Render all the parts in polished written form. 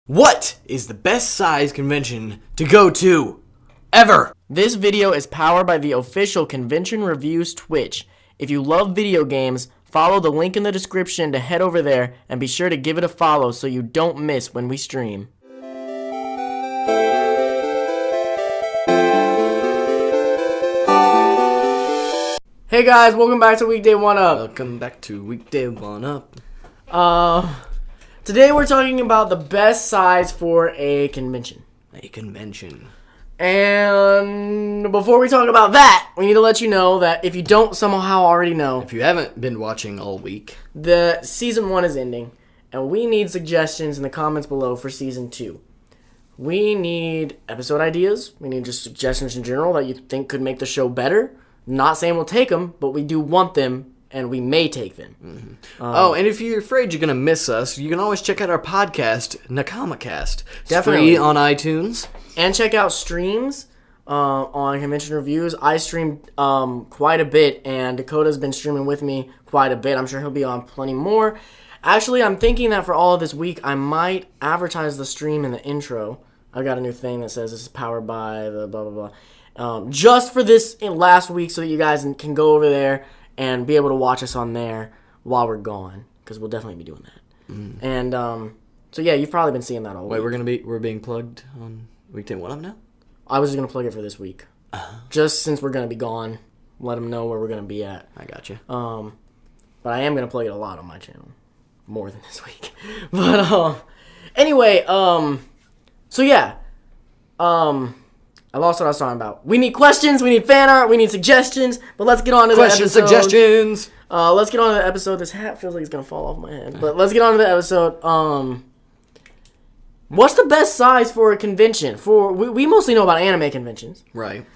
What is the best size convention to go to ever? This video is powered by the official Convention Reviews Twitch. If you love video games, follow the link in the description to head over there and be sure to give it a follow so you don't miss when we stream. Hey guys, welcome back to Weekday 1-Up. Welcome back to Weekday 1-Up. Today we're talking about the best size for a convention. And before we talk about that, we need to let you know that if you don't somehow already know, If you haven't been watching all week, the season 1 is ending, and we need suggestions in the comments below for season 2. We need episode ideas. We need just suggestions in general that you think could make the show better. Not saying we'll take them, but we do want them, and we may take them. Mm-hmm. And if you're afraid you're going to miss us, you can always check out our podcast, NakamaCast. It's Definitely. free on iTunes. And check out streams on Convention Reviews. I stream quite a bit, and Dakota's been streaming with me quite a bit. I'm sure he'll be on plenty more. Actually, I'm thinking that for all of this week, I might advertise the stream in the intro. I've got a new thing that says this is powered by the blah, blah, blah. Just for this last week so that you guys can go over there and be able to watch us on there while we're gone, because we'll definitely be doing that. And so yeah, you've probably been seeing that all week. Wait, we're being plugged on Weekday 1-Up now? I was just going to plug it for this week. Just since we're going to be gone, let them know where we're going to be at. I got you. But I am going to plug it a lot on my channel. More than this week. But, anyway, so yeah. I lost what I was talking about. We need questions, we need fan art, we need suggestions, but let's get on to the episode. Suggestions! Let's get on to the episode. This hat feels like it's going to fall off my head. But let's get on to the episode. What's the best size for a convention? We mostly know about anime conventions. Right.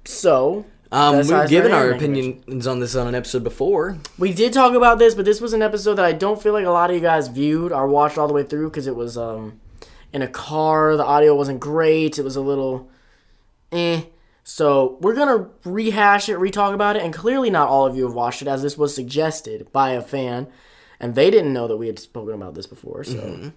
So... we've given our opinions on this on an episode before. We did talk about this, but this was an episode that I don't feel like a lot of you guys viewed or watched all the way through because it was in a car. The audio wasn't great. It was a little So we're going to rehash it, re-talk about it, and clearly not all of you have watched it as this was suggested by a fan, and they didn't know that we had spoken about this before. So,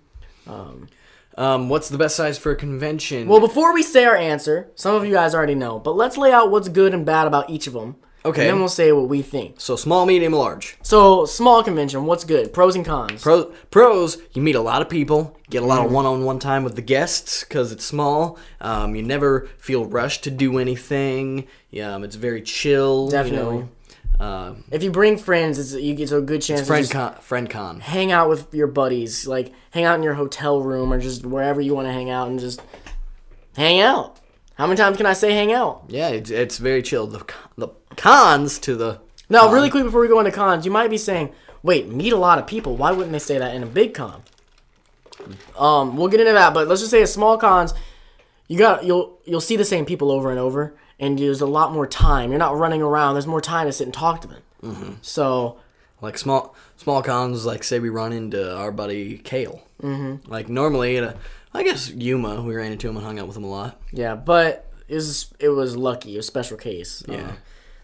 what's the best size for a convention? Well, before we say our answer, some of you guys already know, but let's lay out what's good and bad about each of them. Okay. And then we'll say what we think. So small, medium, large. So small convention, what's good? Pros and cons. Pros, you meet a lot of people, get a lot of one-on-one time with the guests because it's small. You never feel rushed to do anything. It's very chill. Definitely. You know. If you bring friends, it's a good chance It's friend con. Hang out with your buddies. Like, hang out in your hotel room or just wherever you want to hang out and just hang out. How many times can I say hang out? Yeah, it's very chill. The cons to the... Now, really quick before we go into cons, you might be saying, wait, meet a lot of people. Why wouldn't they say that in a big con? We'll get into that, but let's just say a small cons, you'll see the same people over and over, and there's a lot more time. You're not running around. There's more time to sit and talk to them. Mm-hmm. So... Like small cons, like say we run into our buddy Kale. Mm-hmm. Like normally I guess Yuma, we ran into him and hung out with him a lot. Yeah, but it was lucky. It was a special case. Yeah.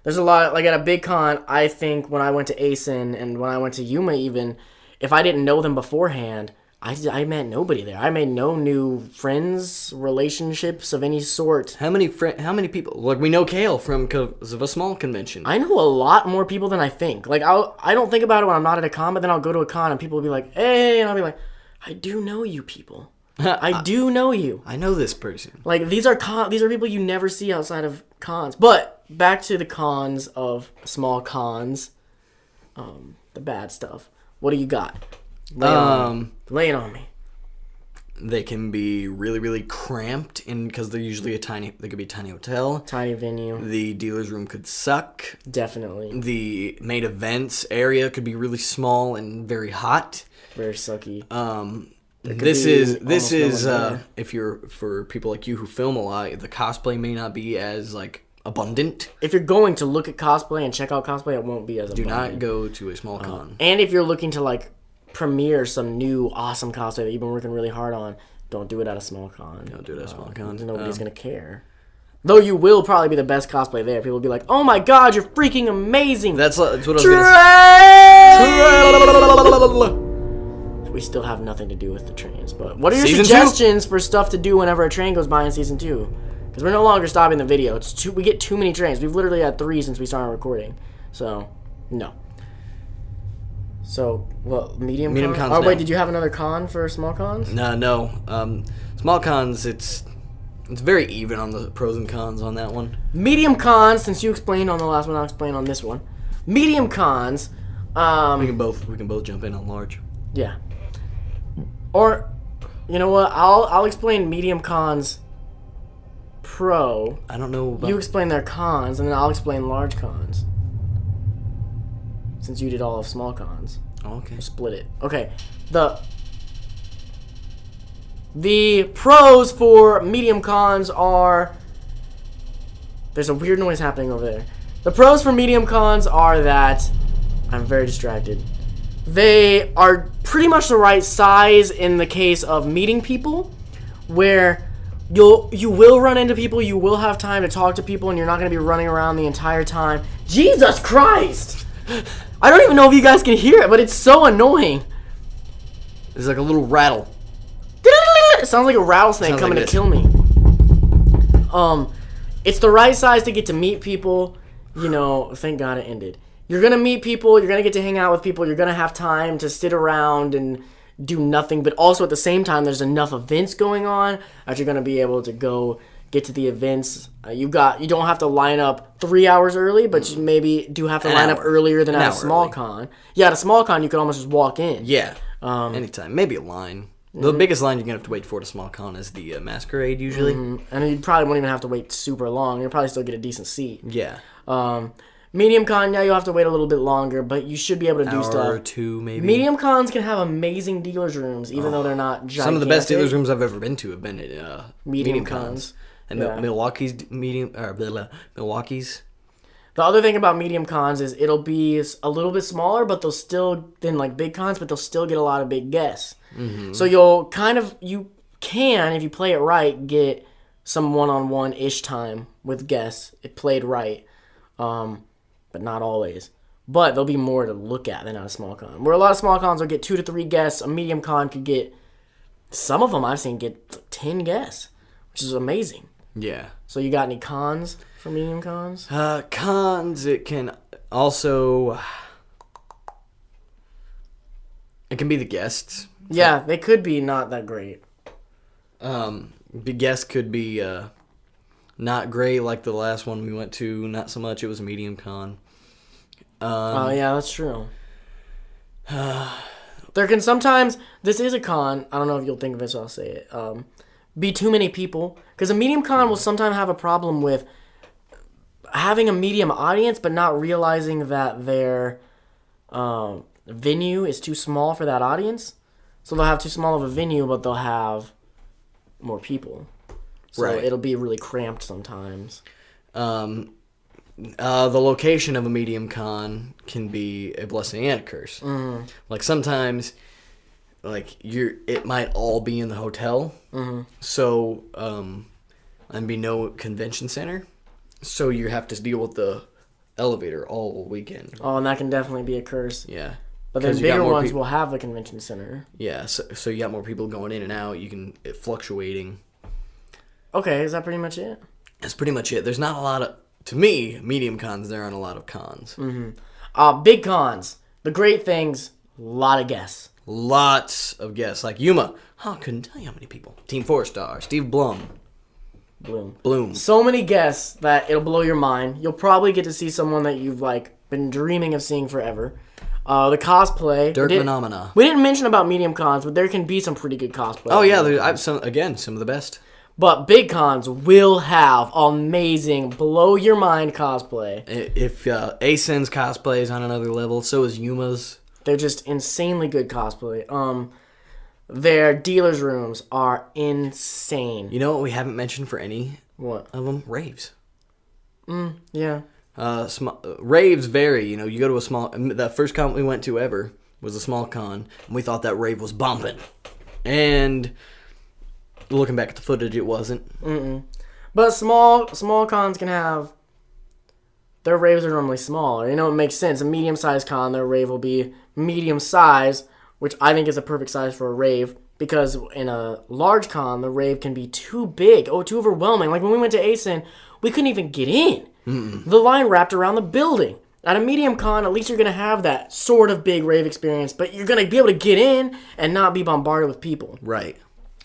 There's a lot, like at a big con, I think when I went to ASIN and when I went to Yuma even, if I didn't know them beforehand, I met nobody there. I made no new friends, relationships of any sort. How many people? Like, we know Kale because of a small convention. I know a lot more people than I think. Like, I don't think about it when I'm not at a con, but then I'll go to a con and people will be like, hey, and I'll be like, I do know you people. I do know you. I know this person. Like, these are people you never see outside of cons. But back to the cons of small cons, the bad stuff. What do you got? Lay it on me. They can be really, really cramped because they're usually they could be a tiny hotel. Tiny venue. The dealer's room could suck. Definitely. The main events area could be really small and very hot. Very sucky. This is if you're for people like you who film a lot, the cosplay may not be as like abundant. If you're going to look at cosplay and check out cosplay, it won't be as abundant. Do not go to a small con. And if you're looking to like premiere some new awesome cosplay that you've been working really hard on, don't do it at a small con. Don't do it at a small con. Nobody's gonna care. Though you will probably be the best cosplay there. People will be like, "Oh my God, you're freaking amazing!" That's what I was we still have nothing to do with the trains. But what are your Season 2? suggestions for stuff to do whenever a train goes by in season 2? Because we're no longer stopping the video. We get too many trains. We've literally had 3 since we started recording. So, no. So, well, medium cons? Oh, wait, did you have another con for small cons? No. Small cons, it's very even on the pros and cons on that one. Medium cons, since you explained on the last one, I'll explain on this one. Medium cons. We can both jump in on large. Yeah. Or, you know what? I'll explain medium cons. Pro. I don't know. You explain their cons, and then I'll explain large cons. Since you did all of small cons. Oh, okay. We'll split it. Okay. The pros for medium cons are... There's a weird noise happening over there. The pros for medium cons are that... I'm very distracted. They are pretty much the right size in the case of meeting people, where you will run into people, you will have time to talk to people, and you're not going to be running around the entire time. Jesus Christ! I don't even know if you guys can hear it, but it's so annoying. It's like a little rattle. It sounds like a rattlesnake coming to kill me. It's the right size to get to meet people. You know, thank God it ended. You're going to meet people, you're going to get to hang out with people, you're going to have time to sit around and do nothing, but also at the same time there's enough events going on that you're going to be able to go get to the events. You don't have to line up 3 hours early, but you maybe do have to line up earlier than at a small con. Yeah, at a small con you could almost just walk in. Yeah. Anytime. Maybe a line. The biggest line you're going to have to wait for at a small con is the masquerade usually. And you probably won't even have to wait super long. You'll probably still get a decent seat. Yeah. Medium con, yeah, you'll have to wait a little bit longer, but you should be able to do stuff. Hour or two, maybe. Medium cons can have amazing dealers rooms, even though they're not gigantic. Some of the best dealers rooms I've ever been to have been at medium cons. And Yeah. Milwaukee's. The other thing about medium cons is it'll be a little bit smaller, but they'll still, than like big cons, but they'll still get a lot of big guests. Mm-hmm. So you can, if you play it right, get some one-on-one-ish time with guests. It played right. But not always. But there'll be more to look at than at a small con. Where a lot of small cons will get 2 to 3 guests, a medium con could get, some of them I've seen get 10 guests, which is amazing. Yeah. So you got any cons for medium cons? Cons, it can also... It can be the guests. Yeah, they could be not that great. The guests could be... not great like the last one we went to. Not so much. It was a medium con. Oh, yeah, that's true. There can sometimes... This is a con. I don't know if you'll think of it, so I'll say it. Be too many people. Because a medium con will sometimes have a problem with having a medium audience, but not realizing that their venue is too small for that audience. So they'll have too small of a venue, but they'll have more people. So it'll be really cramped sometimes. The location of a medium con can be a blessing and a curse. Mm-hmm. Like sometimes, it might all be in the hotel. Mm-hmm. So, and be no convention center. So you have to deal with the elevator all weekend. Oh, and that can definitely be a curse. Yeah. But then bigger ones will have the convention center. Yeah. So you got more people going in and out. It fluctuating. Okay, is that pretty much it? That's pretty much it. There's not a lot of, to me, medium cons, there aren't a lot of cons. Mm-hmm. Big cons. The great things, a lot of guests. Lots of guests. Like Yuma. I couldn't tell you how many people. Team 4-star. Steve Bloom. So many guests that it'll blow your mind. You'll probably get to see someone that you've been dreaming of seeing forever. The cosplay. Dirk Phenomena. We didn't mention about medium cons, but there can be some pretty good cosplay. Oh, yeah. Some of the best. But big cons will have amazing, blow-your-mind cosplay. If Asen's cosplay is on another level, so is Yuma's. They're just insanely good cosplay. Their dealer's rooms are insane. You know what we haven't mentioned for any of them? Raves. Yeah. Raves vary. You go to a small... The first con we went to ever was a small con, and we thought that rave was bumping. And... Looking back at the footage, it wasn't. But small cons can have... Their raves are normally smaller. It makes sense. A medium-sized con, their rave will be medium size, which I think is a perfect size for a rave. Because in a large con, the rave can be too big, too overwhelming. Like when we went to ASIN, we couldn't even get in. The line wrapped around the building. At a medium con, at least you're going to have that sort of big rave experience, but you're going to be able to get in and not be bombarded with people. Right.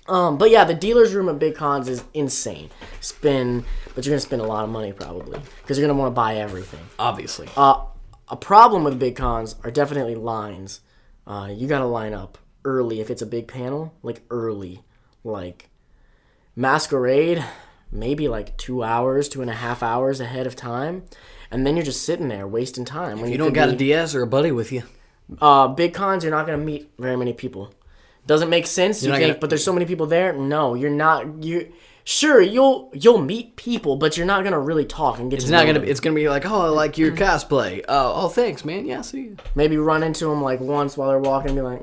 But yeah, the dealer's room at big cons is insane. But you're going to spend a lot of money probably because you're going to want to buy everything. Obviously. A problem with big cons are definitely lines. You got to line up early if it's a big panel, like early. Like Masquerade, maybe like 2.5 hours ahead of time. And then you're just sitting there wasting time. If you don't got a DS or a buddy with you. Big cons, you're not going to meet very many people. Doesn't make sense, you think, but there's so many people there. No, you're not. Sure, you'll meet people, but you're not going to really talk and get to know them. It's going to be like, oh, I like your cosplay. Oh, thanks, man. Yeah, see you. Maybe run into them like once while they're walking and be like,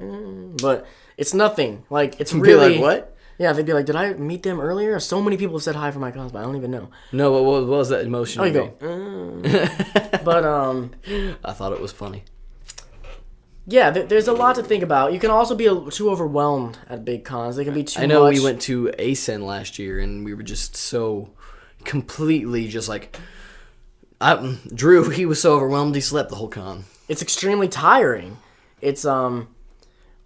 but it's nothing. Like, it's Be really. like, what? Yeah, they'd be like, did I meet them earlier? So many people have said hi for my cosplay. I don't even know. No, what was that emotion? Oh, you go. But, I thought it was funny. yeah, there's a lot to think about. You can also be too overwhelmed at big cons. They can be too much. I know we went to ASIN last year, and we were just so completely just like... Drew, he was so overwhelmed, he slept the whole con. It's extremely tiring. It's a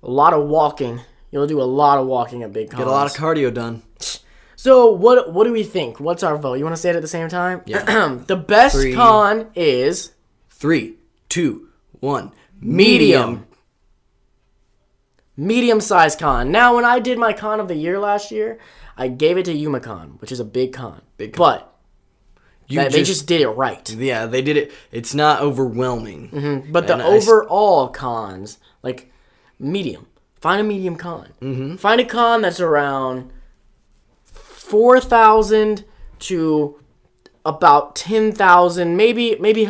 lot of walking. You'll do a lot of walking at big cons. Get a lot of cardio done. So what do we think? What's our vote? You want to say it at the same time? Yeah. The best con is 3, 2, 1. Medium. Medium-sized con. Now, when I did my con of the year last year, I gave it to YumaCon, which is a big con. But they just did it right. Yeah, they did it. It's not overwhelming. Mm-hmm. But the overall cons, like medium. Find a medium con. Mm-hmm. Find a con that's around 4,000 to about 10,000, maybe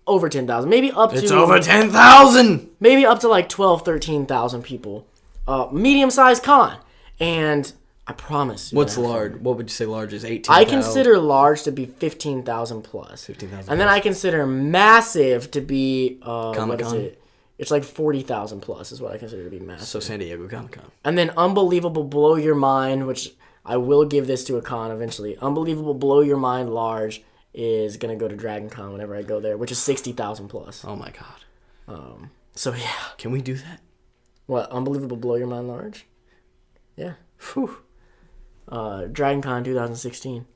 over 10,000, maybe up to... It's over 10,000! Maybe up to like 12, 13,000 people. Medium-sized con. And I promise... What's large? What would you say large is? 18,000? I consider large to be 15,000 plus. 15,000 And then I consider massive to be... Comic-Con? What is it? It's like 40,000 plus is what I consider to be massive. So San Diego Comic-Con. And then unbelievable blow your mind, which I will give this to a con eventually. Unbelievable blow your mind large is going to go to Dragon Con whenever I go there, which is 60,000 plus. Oh my god. So yeah. Can we do that? What, unbelievable blow your mind large? Yeah. Whew. Dragon Con 2016.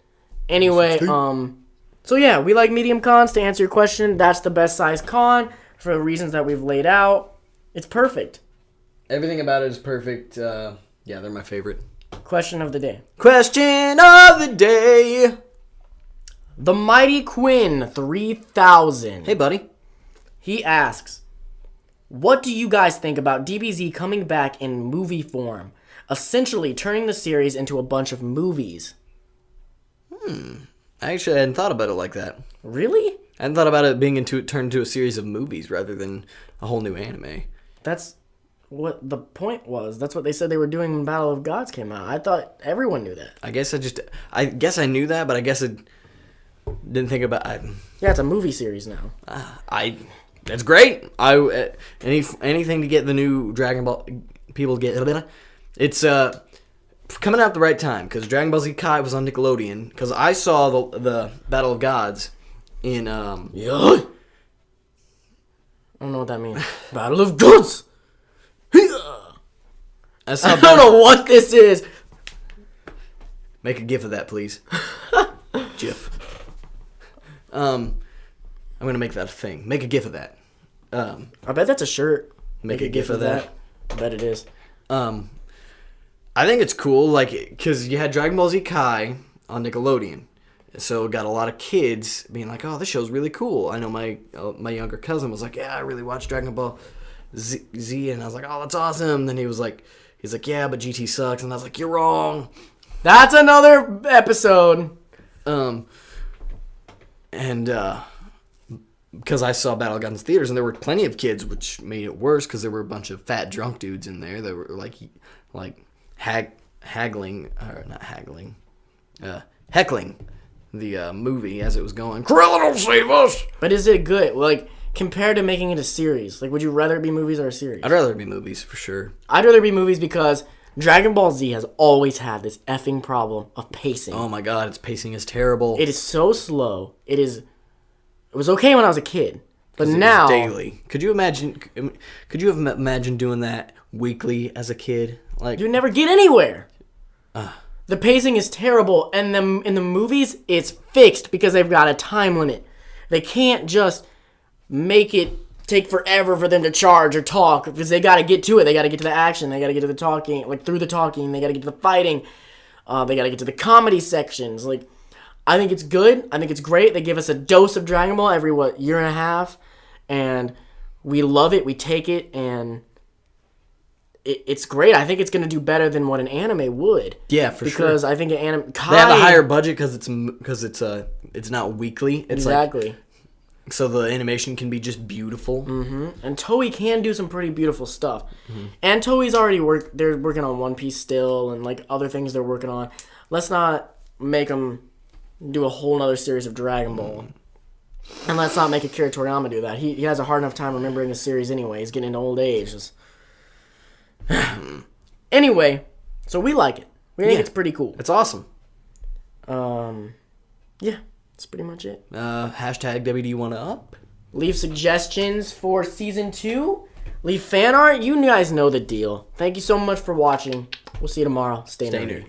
Anyway, so yeah, we like medium cons. To answer your question, that's the best size con for the reasons that we've laid out. It's perfect. Everything about it is perfect. Yeah, they're my favorite. Question of the day. Question of the day. The Mighty Quinn 3000. Hey, buddy. He asks, what do you guys think about DBZ coming back in movie form? Essentially turning the series into a bunch of movies. I actually hadn't thought about it like that. Really? I hadn't thought about it being turned into a series of movies rather than a whole new anime. That's what the point was. That's what they said they were doing when Battle of Gods came out. I thought everyone knew that. I guess I knew that, but I guess I didn't think about. Yeah, it's a movie series now. That's great. Anything to get the new Dragon Ball people to get. It's coming out at the right time because Dragon Ball Z Kai was on Nickelodeon. Because I saw the Battle of Gods in Yeah. I don't know what that means. Battle of Gods. I don't know what this is. Make a gif of that, please. GIF. I'm gonna make that a thing. Make a gif of that. I bet that's a shirt. Make a gif of that. I bet it is. I think it's cool, like, because you had Dragon Ball Z Kai on Nickelodeon. So it got a lot of kids being like, oh, this show's really cool. I know my younger cousin was like, yeah, I really watched Dragon Ball Z. And I was like, oh, that's awesome. Then he's like, yeah, but GT sucks. And I was like, you're wrong. That's another episode. Because I saw Battle of Gods in theaters, and there were plenty of kids, which made it worse because there were a bunch of fat drunk dudes in there that were heckling the movie as it was going. Krillin will save us. But is it good? Like, compared to making it a series? Like, would you rather it be movies or a series? I'd rather it be movies for sure. I'd rather it be movies because Dragon Ball Z has always had this effing problem of pacing. Oh my god, its pacing is terrible. It is so slow. It was okay when I was a kid, but It now was daily. Could you have imagined doing that weekly as a kid? Like, you never get anywhere. The pacing is terrible, and in the movies, it's fixed because they've got a time limit. They can't just make it take forever for them to charge or talk because they got to get to it. They got to get to the action. They got to get to the talking, like through the talking. They got to get to the fighting. They got to get to the comedy sections. Like, I think it's good. I think it's great. They give us a dose of Dragon Ball every, year and a half, and we love it. We take it, and it's great. I think it's going to do better than what an anime would. Yeah, for sure. Because I think an anime... They have a higher budget because it's not weekly. It's exactly. So the animation can be just beautiful. Mm-hmm. And Toei can do some pretty beautiful stuff. Mm-hmm. And Toei's already they're working on One Piece still, and like other things they're working on. Let's not make them do a whole nother series of Dragon Ball. And let's not make Akira Toriyama do that. He has a hard enough time remembering a series anyway. He's getting into old age. Anyway, so we like it. We think it's pretty cool. It's awesome. Yeah, that's pretty much it. Hashtag WD1UP. Leave suggestions for season 2. Leave fan art. You guys know the deal. Thank you so much for watching. We'll see you tomorrow. Stay nerdy.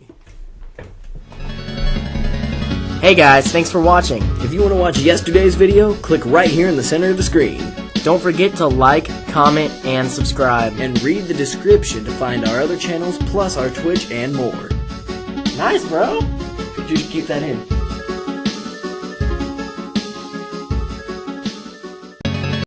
Hey guys, thanks for watching. If you want to watch yesterday's video, click right here in the center of the screen. Don't forget to like, comment, and subscribe. And read the description to find our other channels, plus our Twitch and more. Nice, bro. You should keep that in.